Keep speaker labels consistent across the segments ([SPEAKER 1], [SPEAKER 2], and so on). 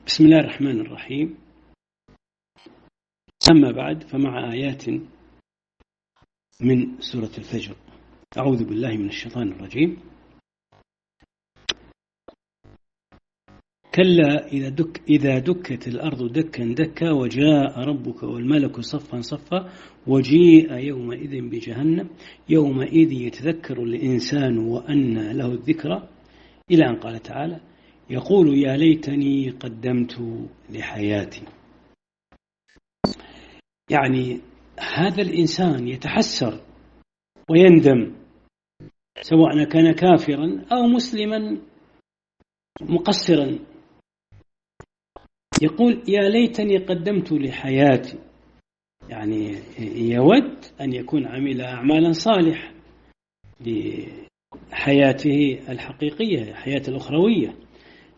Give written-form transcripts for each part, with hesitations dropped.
[SPEAKER 1] بسم الله الرحمن الرحيم. أما بعد، فمع آيات من سورة الفجر. أعوذ بالله من الشيطان الرجيم. كلا إذا دكت الأرض دكا دكا وجاء ربك والملك صفا صفا وجيء يومئذ بجهنم يومئذ يتذكر الإنسان وأنى له الذكرى، إلى أن قال تعالى: يقول يا ليتني قدمت لحياتي. يعني هذا الإنسان يتحسر ويندم، سواء كان كافرا أو مسلما مقصرا، يقول يا ليتني قدمت لحياتي، يعني يود أن يكون عمل أعمالا صالحة لحياته الحقيقية، حياة الأخروية،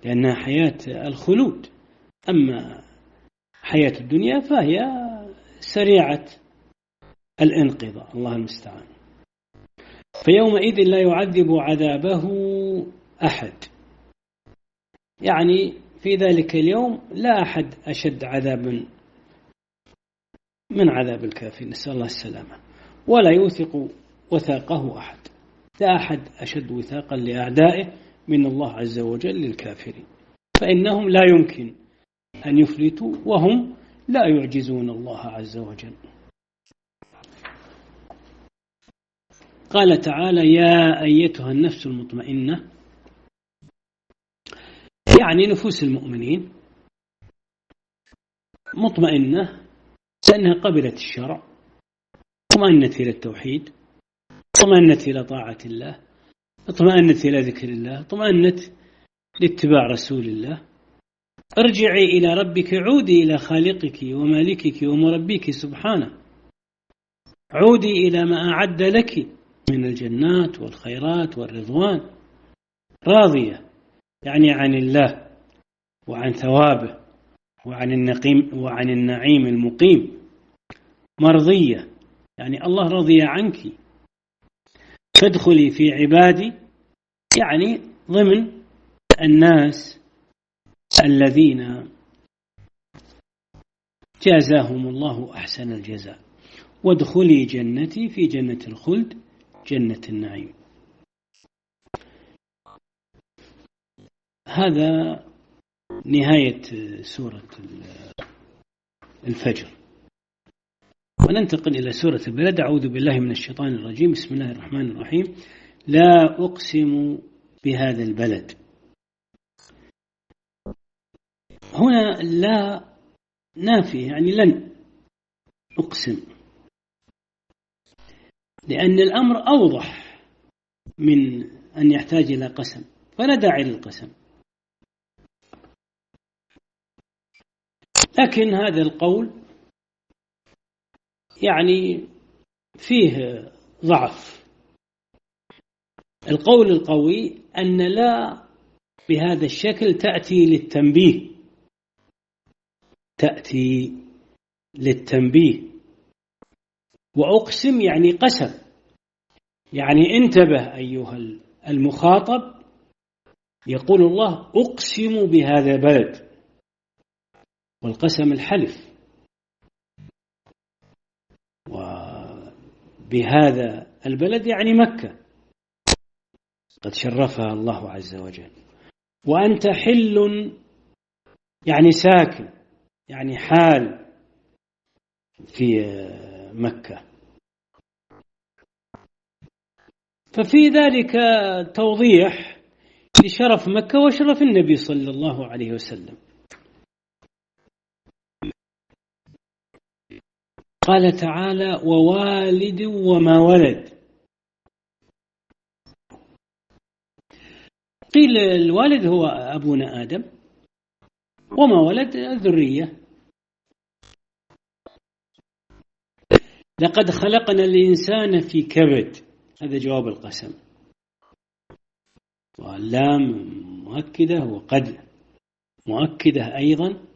[SPEAKER 1] لأنها حياة الخلود. أما حياة الدنيا فهي سريعة الانقضاء، الله المستعان. فيومئذ لا يعذب عذابه أحد، يعني في ذلك اليوم لا أحد أشد عذابا من عذاب الكافر، نسأل الله السلامة، ولا يوثق وثاقه أحد، لا أحد أشد وثاقا لأعدائه من الله عز وجل للكافرين، فإنهم لا يمكن أن يفلتوا وهم لا يعجزون الله عز وجل. قال تعالى: يا أيتها النفس المطمئنة، يعني نفوس المؤمنين مطمئنة لأنها قبلت الشرع، اطمأنت إلى التوحيد، اطمأنت إلى طاعة الله، اطمأنت إلى ذكر الله، اطمأنت لاتباع رسول الله. ارجعي إلى ربك، عودي إلى خالقك ومالكك ومربيك سبحانه، عودي إلى ما أعد لك من الجنات والخيرات والرضوان، راضية يعني عن الله وعن ثوابه وعن النعيم المقيم، مرضية يعني الله رضي عنك، فادخلي في عبادي، يعني ضمن الناس الذين جازاهم الله أحسن الجزاء، وادخلي جنتي، في جنة الخلد، جنة النعيم. هذا نهاية سورة الفجر. وننتقل إلى سورة البلد. أعوذ بالله من الشيطان الرجيم. بسم الله الرحمن الرحيم. لا أقسم بهذا البلد. هنا لا نافية، يعني لن أقسم، لأن الأمر أوضح من أن يحتاج إلى قسم، فلا داعي للقسم. لكن هذا القول يعني فيه ضعف. القول القوي أن لا بهذا الشكل تأتي للتنبيه، تأتي للتنبيه. وأقسم يعني قسم، يعني انتبه أيها المخاطب، يقول الله أقسم بهذا البلد، والقسم الحلف، وبهذا البلد يعني مكة قد شرفها الله عز وجل. وأنت حل يعني ساكن، يعني حال في مكة. ففي ذلك توضيح لشرف مكة وشرف النبي صلى الله عليه وسلم. قال تعالى: ووالد وما ولد. قيل الوالد هو أبونا آدم، وما ولد الذرية. لقد خلقنا الإنسان في كبد، هذا جواب القسم، واللام مؤكدة وقد مؤكدة أيضا.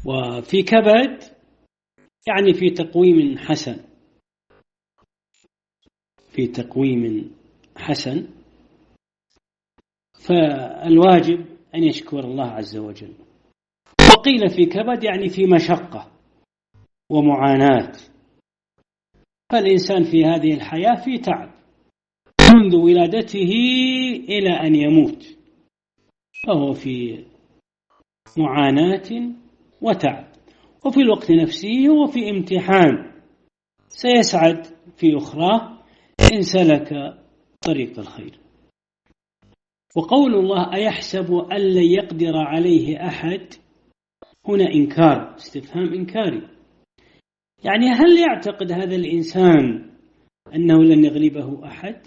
[SPEAKER 1] وفي كبد يعني في تقويم حسن، في تقويم حسن، فالواجب أن يشكر الله عز وجل. وقيل في كبد يعني في مشقة ومعاناة، فالإنسان في هذه الحياة في تعب منذ ولادته إلى أن يموت، فهو في معاناة وتعب، وفي الوقت نفسه هو في امتحان سيسعد في أخراه إن سلك طريق الخير. وقول الله أيحسب أن لن يقدر عليه أحد هنا إنكار، استفهام إنكاري، يعني هل يعتقد هذا الإنسان أنه لن يغلبه أحد؟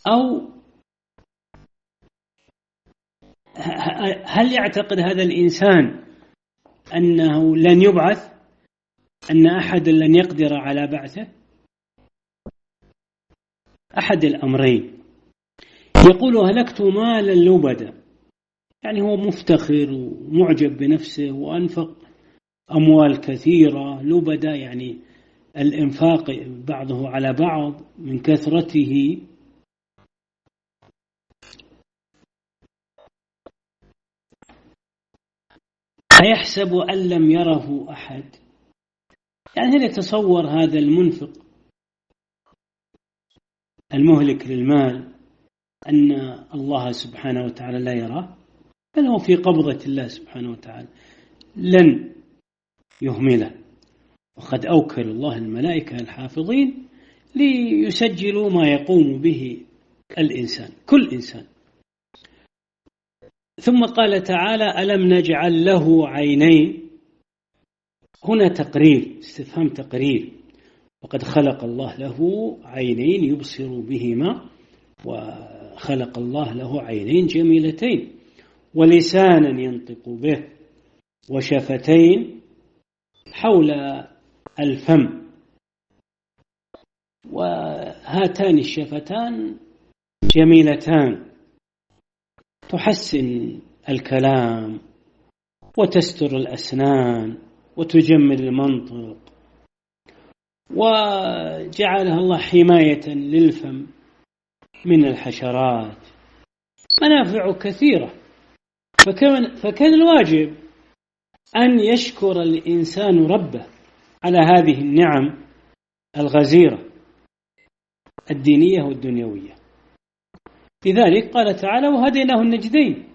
[SPEAKER 1] أو هل يعتقد هذا الإنسان أنه لن يبعث، أن أحد لن يقدر على بعثه؟ أحد الأمرين. يقول هلكت مالا لبدا، يعني هو مفتخر ومعجب بنفسه وأنفق أموال كثيرة، لبدا يعني الإنفاق بعضه على بعض من كثرته. أيحسب أن لم يره أحد، يعني هل يتصور هذا المنفق المهلك للمال أن الله سبحانه وتعالى لا يراه؟ بل هو في قبضة الله سبحانه وتعالى لن يهمله، وقد أوكل الله الملائكة الحافظين ليسجلوا ما يقوم به الإنسان، كل إنسان. ثم قال تعالى ألم نجعل له عينين، هنا تقرير، استفهام تقرير، وقد خلق الله له عينين يبصر بهما، وخلق الله له عينين جميلتين، ولسانا ينطق به، وشفتين حول الفم، وهاتان الشفتان جميلتان تحسن الكلام وتستر الأسنان وتجمل المنطق، وجعلها الله حماية للفم من الحشرات، منافع كثيرة. فكان الواجب أن يشكر الإنسان ربه على هذه النعم الغزيرة الدينية والدنيوية. لذلك قال تعالى وهديناه النجدين،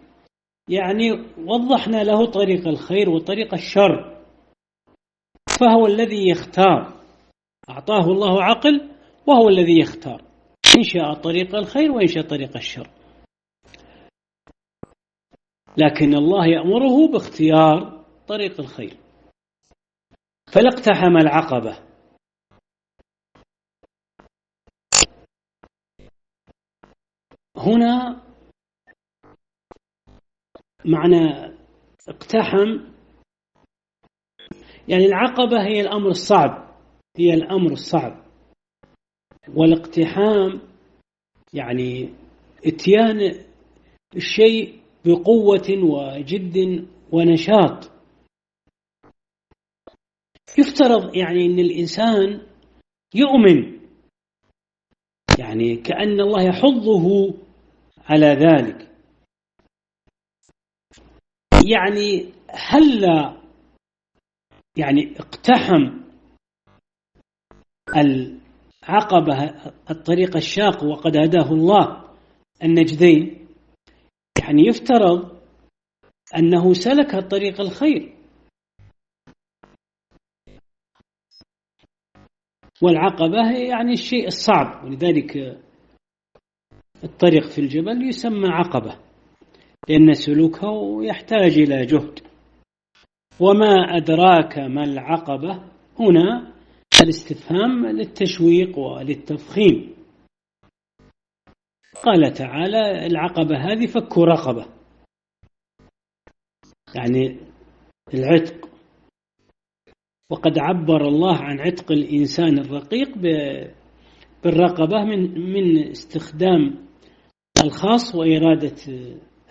[SPEAKER 1] يعني وضحنا له طريق الخير وطريق الشر، فهو الذي يختار، أعطاه الله عقل وهو الذي يختار إن شاء طريق الخير وإن شاء طريق الشر، لكن الله يأمره باختيار طريق الخير. فلاقتحم العقبة، هنا معنى اقتحم يعني العقبة هي الأمر الصعب، هي الأمر الصعب، والاقتحام يعني اتيان الشيء بقوة وجد ونشاط. يفترض يعني أن الإنسان يؤمن، يعني كأن الله يحضه على ذلك، يعني هلا يعني اقتحم العقبة الطريق الشاق وقد هداه الله النجدين، يعني يفترض أنه سلك طريق الخير. والعقبة هي يعني الشيء الصعب، ولذلك الطريق في الجبل يسمى عقبة، لأن سلوكه يحتاج إلى جهد. وما أدراك ما العقبة، هنا الاستفهام للتشويق وللتفخيم. قال تعالى العقبة هذه فك رقبة، يعني العتق، وقد عبر الله عن عتق الإنسان الرقيق بالرقبة من استخدام الخاص وإرادة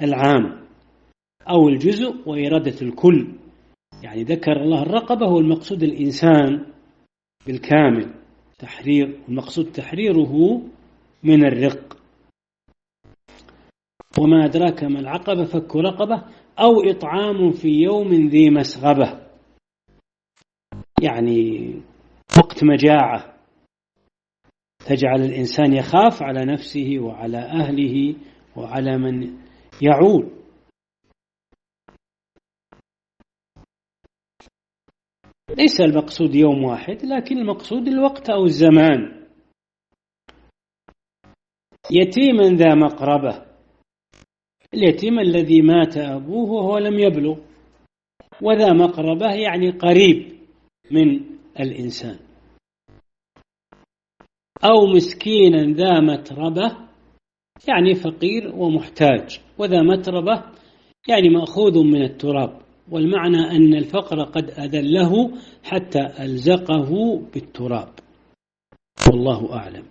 [SPEAKER 1] العام، أو الجزء وإرادة الكل، يعني ذكر الله الرقبة هو المقصود الإنسان بالكامل المقصود تحريره من الرق. وما أدراك ما العقبة، فك رقبة أو إطعام في يوم ذي مسغبة، يعني وقت مجاعة تجعل الإنسان يخاف على نفسه وعلى أهله وعلى من يعول. ليس المقصود يوم واحد، لكن المقصود الوقت أو الزمان. يتيما ذا مقربة، اليتيم الذي مات أبوه وهو لم يبلغ، وذا مقربة يعني قريب من الإنسان. أو مسكينا ذا متربة يعني فقير ومحتاج، وذا متربة يعني مأخوذ من التراب، والمعنى أن الفقر قد أذله حتى ألزقه بالتراب. والله أعلم.